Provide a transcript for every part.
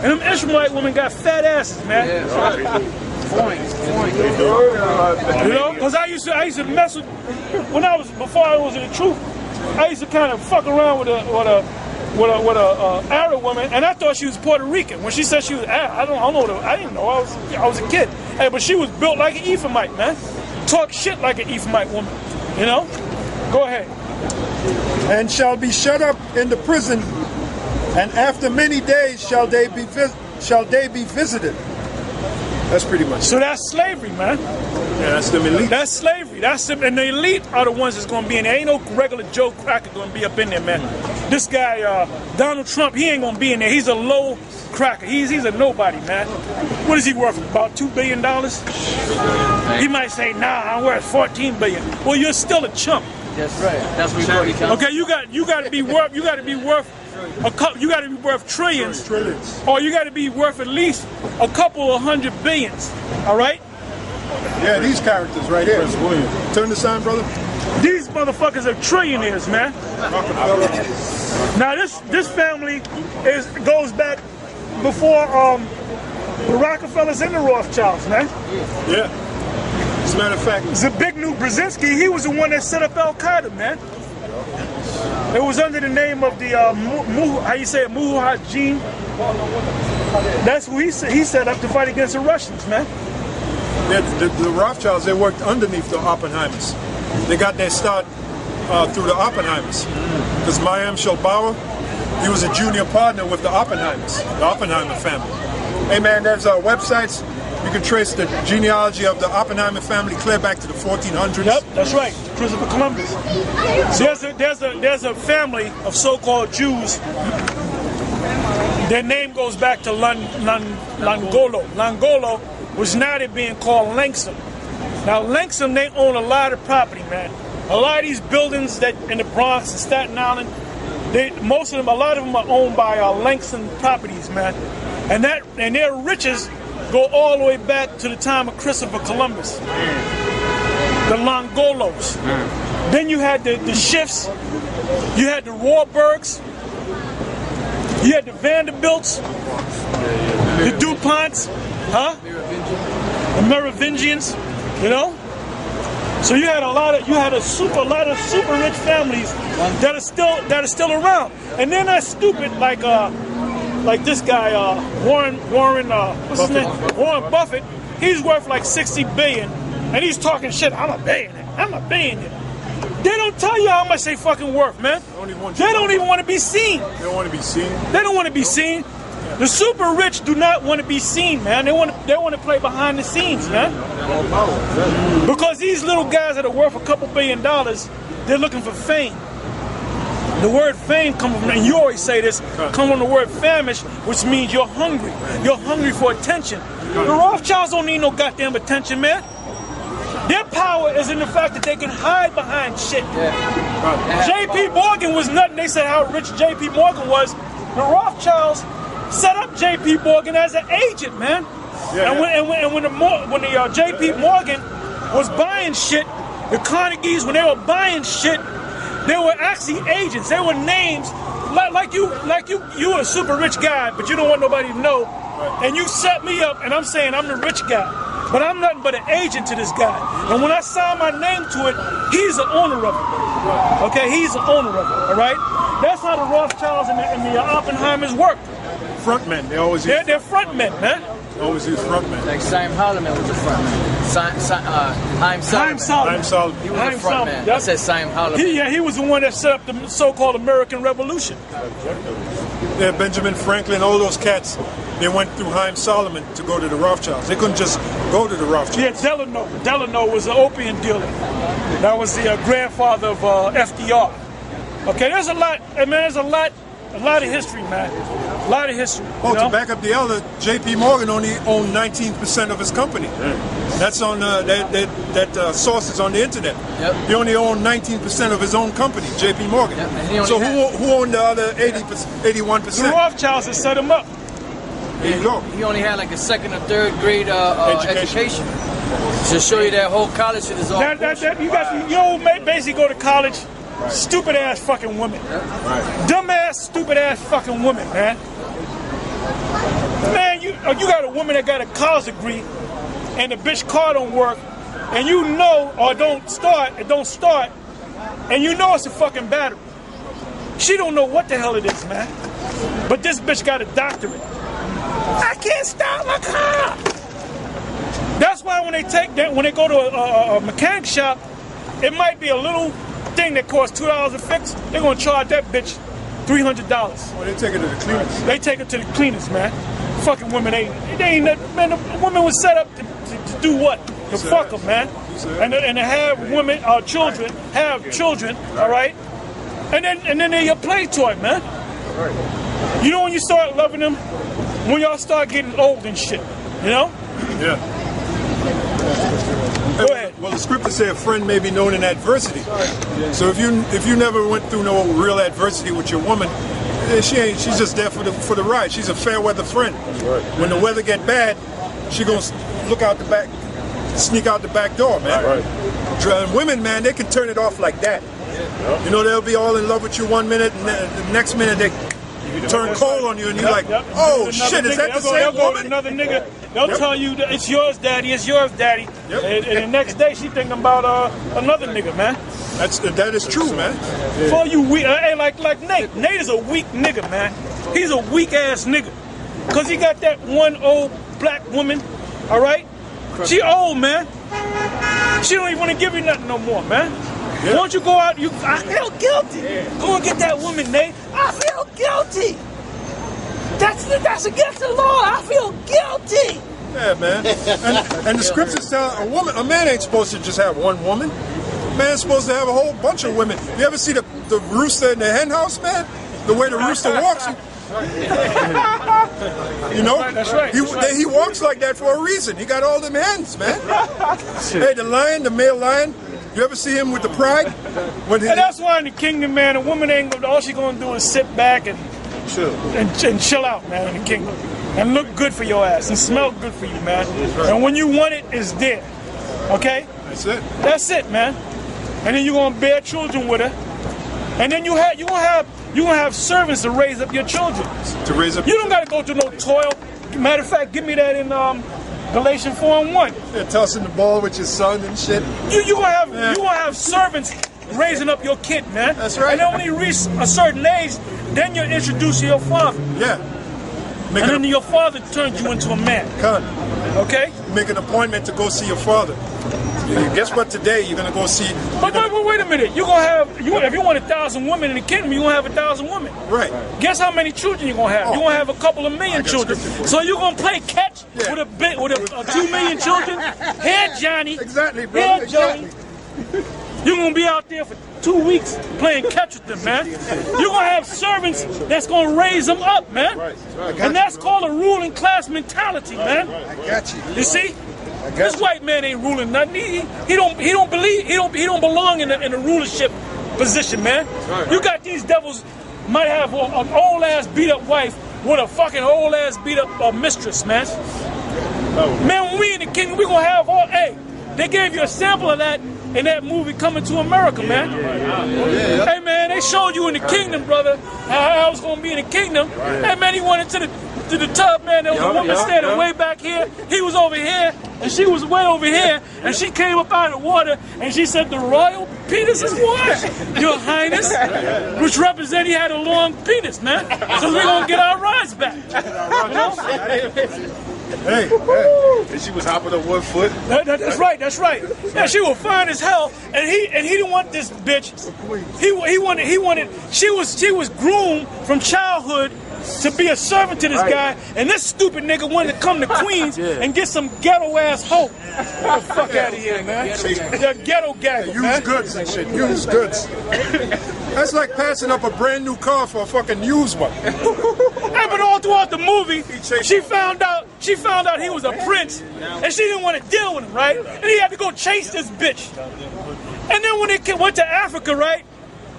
And them Ishmaelite women got fat asses, man. Yeah. Point. You know, because I used to mess with before I was in the truth. I used to kind of fuck around with a Arab woman, and I thought she was Puerto Rican. When she said she was Arab, I didn't know. I was a kid. Hey, but she was built like an Ephraimite, man. Talk shit like an Ephraimite woman. You know? Go ahead. And shall be shut up in the prison, and after many days shall they be visited. That's pretty much. So that's slavery, man. Yeah, that's the elite. That's slavery. And the elite are the ones that's going to be in there. Ain't no regular Joe Cracker going to be up in there, man. This guy, Donald Trump, he ain't going to be in there. He's a low cracker. He's a nobody, man. What is he worth? About $2 billion? He might say, nah, I'm worth $14 billion. Well, you're still a chump. That's right. That's what he counts. Okay, you got to be worth trillions, or you got to be worth at least a couple of $100 billions. All right? Yeah, these characters right here. Turn the sign, brother. These motherfuckers are trillionaires, man. Now this family goes back before the Rockefellers and the Rothschilds, man. Yeah. As a matter of fact, Zbigniew Brzezinski, he was the one that set up Al Qaeda, man. It was under the name of the Mujahideen. That's who he set up to fight against the Russians, man. The Rothschilds, they worked underneath the Oppenheimers. They got their start through the Oppenheimers. Because Mayim Shalbauer, he was a junior partner with the Oppenheimers, the Oppenheimer family. Hey man, there's websites. You can trace the genealogy of the Oppenheimer family clear back to the 1400s. Yep, that's right, Christopher Columbus. There's a family of so-called Jews. Their name goes back to Langolo. Langolo was now they're being called Langsam. Now Langsam, they own a lot of property, man. A lot of these buildings that in the Bronx and Staten Island, a lot of them are owned by Langsam properties, man. And their riches go all the way back to the time of Christopher Columbus. The Longolos. Then you had the Schiffs, you had the Warburgs, you had the Vanderbilts, the DuPonts, the Merovingians, you know? So you had a lot of super rich families that are still around. And they're not stupid like this guy Warren what's his name? Warren Buffett. He's worth like $60 billion, and he's talking shit. I'm a billionaire. They don't tell you how much they fucking worth, man. They don't even want to be seen. They don't want to be seen. They don't want to be seen. The super rich do not want to be seen, man. They want to play behind the scenes, man. Because these little guys that are worth a couple $1 billion, they're looking for fame. The word fame comes from, and you always say this, comes from the word famish, which means you're hungry. You're hungry for attention. The Rothschilds don't need no goddamn attention, man. Their power is in the fact that they can hide behind shit. J.P. Morgan was nothing. They said how rich J.P. Morgan was. The Rothschilds set up J.P. Morgan as an agent, man. When the J.P. Morgan was buying shit, the Carnegies, when they were buying shit, they were actually agents. They were names like you a super rich guy, but you don't want nobody to know. And you set me up, and I'm saying I'm the rich guy, but I'm nothing but an agent to this guy. And when I sign my name to it, he's the owner of it. Okay, he's the owner of it. All right. That's how the Rothschilds and the Oppenheimers work. Frontmen. They always use. They're frontmen, man. Always use frontmen. Like Chaim Holloman was a frontman. Haim Solomon. He was a frontman. I said Chaim Holloman. He was the one that set up the so-called American Revolution. Yeah, Benjamin Franklin, all those cats, they went through Haim Solomon to go to the Rothschilds. They couldn't just go to the Rothschilds. Yeah, Delano was an opium dealer. That was the grandfather of FDR. Okay, there's a lot, man. There's a lot of history, man. A lot of history. Oh, to back up the elder, J.P. Morgan only owned 19% of his company. That's on that source is on the internet. Yep. He only owned 19% of his own company, J.P. Morgan. Yep. So who owned the other 81%? The Rothschilds had set him up. There you go. He only had like a second or third grade education. To show you that whole college shit is all you basically go to college. Right. Stupid ass fucking women. Right. Dumb ass, stupid ass fucking women, man. you got a woman that got a college degree, and the bitch car don't work, and you know, or don't start, and you know it's a fucking battery. She don't know what the hell it is, man. But this bitch got a doctorate. I can't start my car. That's why when they go to a mechanic shop, it might be a little thing that costs $2 to fix. They're gonna charge that bitch $300. Well, they take it to the cleaners. They take it to the cleaners, man. Fucking women ain't. Man, the woman was set up to do what? To fuck them, man. And to have women, children, all right? And then they're your play toy, man. You know when you start loving them? When y'all start getting old and shit, you know? Yeah. Go ahead. Well, the scripture says a friend may be known in adversity. So if you never went through no real adversity with your woman, she's just there for the ride. She's a fair weather friend. When the weather get bad, she gonna look out the back, sneak out the back door, man. Women, man, they can turn it off like that. You know, they'll be all in love with you one minute, and the next minute they turn cold on you, and you're like, oh shit, is that the same woman? Another nigga, they'll tell you that it's yours, daddy, it's yours, daddy. And the next day she thinking about another nigga, man. That is true, man. For you weak, like Nate. Nate is a weak nigga, man. He's a weak ass nigga, cause he got that one old black woman. All right, she old, man. She don't even want to give you nothing no more, man. Yeah. Won't you go out? I feel guilty. Go and get that woman, Nate. I feel guilty. That's against the law. I feel guilty. Yeah, man. And the scriptures tell a man ain't supposed to just have one woman. A man's supposed to have a whole bunch of women. You ever see the rooster in the hen house, man? The way the rooster walks. You know? That's right. He walks like that for a reason. He got all them hens, man. Hey, the male lion. You ever see him with the pride? And that's why in the kingdom, man, a woman ain't gonna. All she gonna do is sit back and chill out, man, in the kingdom, and look good for your ass and smell good for you, man. And when you want it, it's there. Okay? That's it. That's it, man. And then you gonna bear children with her, and then you gonna have servants to raise up your children. To raise up. You don't gotta go through no toil. Matter of fact, give me that in Galatians 4:1. Yeah, tossing the ball with your son and shit. You gonna have servants raising up your kid, man. That's right. And then when you reach a certain age, then you introduce your father. Yeah. And then your father turns you into a man. Okay? Make an appointment to go see your father. Guess what? Today you're gonna go see. But wait a minute. You're gonna have if you want 1,000 women in the kingdom, you're gonna have 1,000 women. Right. Guess how many children you're gonna have? You're gonna have a couple of million children. So you're gonna play catch with a 2 million children. Here, Johnny. Exactly, bro. Here, Johnny. You're gonna be out there for 2 weeks playing catch with them, man. You're gonna have servants that's gonna raise them up, man. And that's called a ruling class mentality, man. I got you. You see? This white man ain't ruling nothing. He don't belong in a rulership position, man. You got these devils might have an old ass beat up wife with a fucking old ass beat up mistress, man. Man, when we in the kingdom, we gonna have all. Hey, they gave you a sample of that in that movie Coming to America, man. Hey, man, they showed you in the kingdom, brother, how I was gonna be in the kingdom. Hey, man, he went into the tub, man. There was a woman standing way back here. He was over here, and she was way over here. And she came up out of the water, and she said, "The royal penis is what, Your Highness?" Which represents he had a long penis, man. So we're gonna get our rights back. You know? Hey, and she was hopping on 1 foot. That's right. That's right. Yeah, she was fine as hell, and he didn't want this bitch. He wanted. She was groomed from childhood to be a servant to this guy, and this stupid nigga wanted to come to Queens and get some ghetto ass hoe. Get the fuck out of here, man. The ghetto guy. Used goods and shit. Used goods. That's like passing up a brand new car for a fucking used one. Hey, but all throughout the movie, she found out he was a prince, and she didn't want to deal with him, right? And he had to go chase this bitch. And then when they went to Africa, right?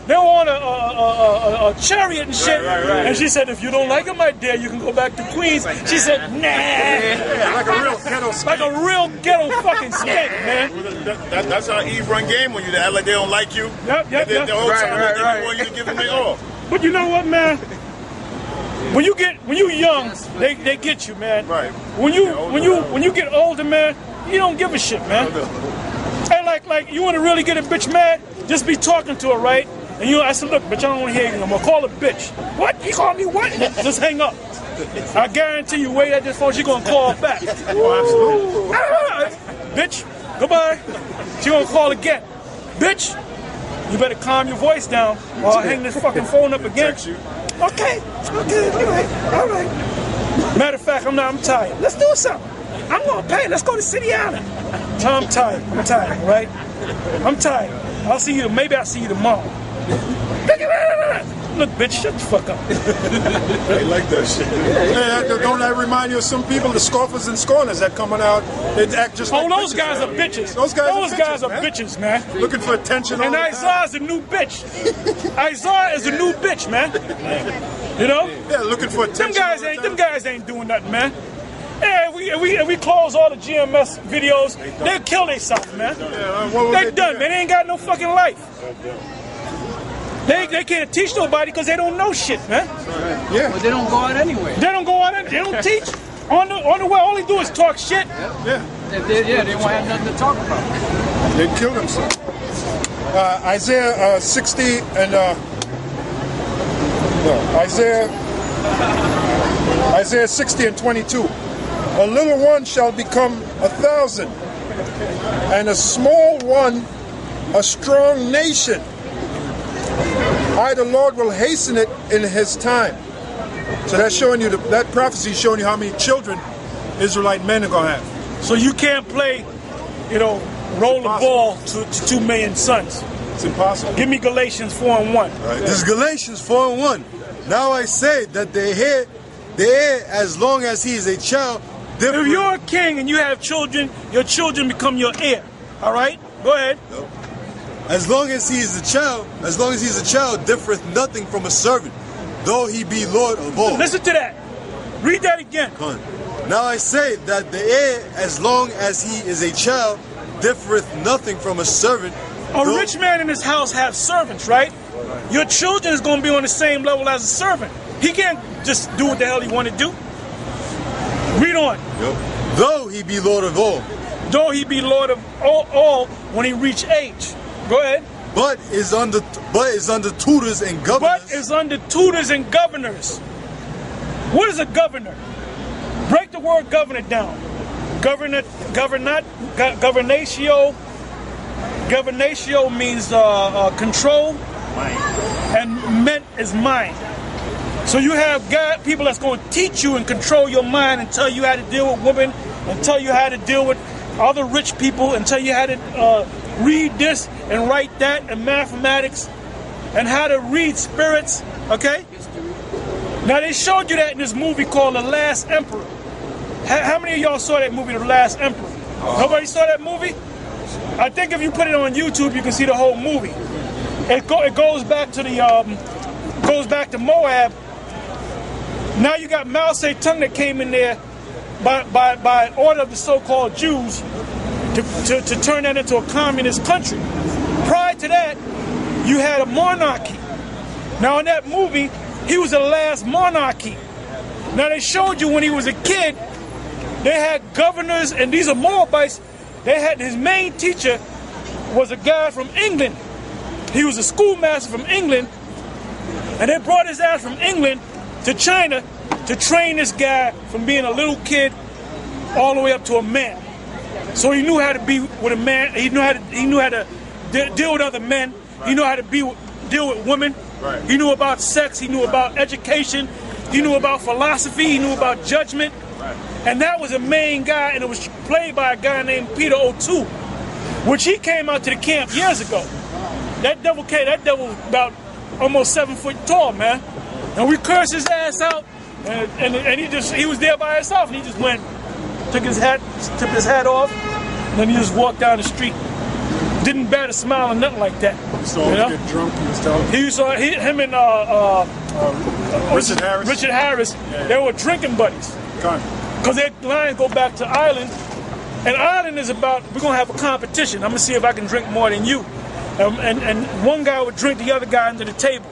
They were on a chariot and shit. Right. And she said, "If you don't like him, my dear, you can go back to Queens." She said, "Nah." Yeah, like a real ghetto skank. Like a real ghetto fucking skank, man. That's how Eve run game when you act like they don't like you. Yep. The whole time they want you to give them their all. But you know what, man? When you young, they get you, man. Right. When you get older, man, you don't give a shit, man. Hey, like you want to really get a bitch mad? Just be talking to her, right? And I said, look, bitch, I don't want to hear you no more. Call her bitch. What? He called me what? Just hang up. I guarantee you, wait at this phone, she gonna call back. Oh, absolutely. Bitch, goodbye. She gonna call again. Bitch, you better calm your voice down or I'll hang this fucking phone up again. Okay, all right. Matter of fact, I'm tired. Let's do something. I'm gonna pay. Let's go to City Island. I'm tired, right? I'm tired. Maybe I'll see you tomorrow. Look, bitch, shut the fuck up. They like that shit. Hey, don't that remind you of some people, the scoffers and scorners that coming out, they act just like those bitches, guys man. are bitches. Those guys are bitches, man. Looking for attention. And Isaiah's a new bitch. Isaiah is a new bitch, man. You know? Yeah, looking for attention. Them guys ain't doing nothing, man. Yeah, if we close all the GMS videos, they'll kill themselves, man. They done, man. They ain't got no fucking life. They can't teach nobody because they don't know shit, man. Yeah. Well, they don't go out anyway. They don't go out and they don't teach. On the way, all they do is talk shit. Yeah. They won't have nothing to talk about. They kill themselves. Isaiah 60 and Isaiah 60 and 22. A little one shall become 1,000, and a small one a strong nation. I, the Lord, will hasten it in His time. So that's showing you, that prophecy is showing you how many children Israelite men are going to have. So you can't play, roll the ball to 2 million sons. It's impossible. Give me Galatians 4:1. Right. This is Galatians 4:1. Now I say that the heir, as long as he is a child, if you're a king and you have children, your children become your heir. All right? Go ahead. Nope. As long as he's a child, differeth nothing from a servant, though he be Lord of all. Listen to that. Read that again. Now I say that the heir, as long as he is a child, differeth nothing from a servant. A rich man in his house has servants, right? Your children is going to be on the same level as a servant. He can't just do what the hell he want to do. Read on. Yep. Though he be Lord of all. Though he be Lord of all when he reach age. Go ahead. But is under tutors and governors. But is under tutors and governors. What is a governor? Break the word governor down. Governatio means control, and ment is mind. So you have people that's going to teach you and control your mind and tell you how to deal with women, and tell you how to deal with other rich people, and tell you how to read this and write that, and mathematics, and how to read spirits, okay? Now they showed you that in this movie called The Last Emperor. How many of y'all saw that movie, The Last Emperor? Nobody saw that movie? I think if you put it on YouTube, you can see the whole movie. It goes back to Moab. Now you got Mao Zedong that came in there by order of the so-called Jews to turn that into a communist country. Prior to that, you had a monarchy. Now in that movie, he was the last monarchy. Now they showed you when he was a kid, they had governors, and these are Moabites. They had his main teacher was a guy from England. He was a schoolmaster from England, and they brought his ass from England to China to train this guy from being a little kid all the way up to a man. So he knew how to be with a man. He knew how to deal with other men. He knew how to deal with women. Right. He knew about sex. He knew about education. He knew about philosophy. He knew about judgment. Right. And that was a main guy, and it was played by a guy named Peter O'Toole, which he came out to the camp years ago. That devil was about almost 7 foot tall, man. And we cursed his ass out, and he was there by himself, and he just took his hat off, and then he just walked down the street. Didn't bat a smile or nothing like that. So you know? Get drunk and stuff. Him and Richard Harris, they were drinking buddies. Because their lines go back to Ireland, and Ireland is about, we're going to have a competition. I'm going to see if I can drink more than you. And one guy would drink the other guy under the table.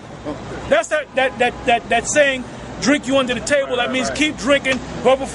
That's that saying, drink you under the table. That means keep drinking. Whoever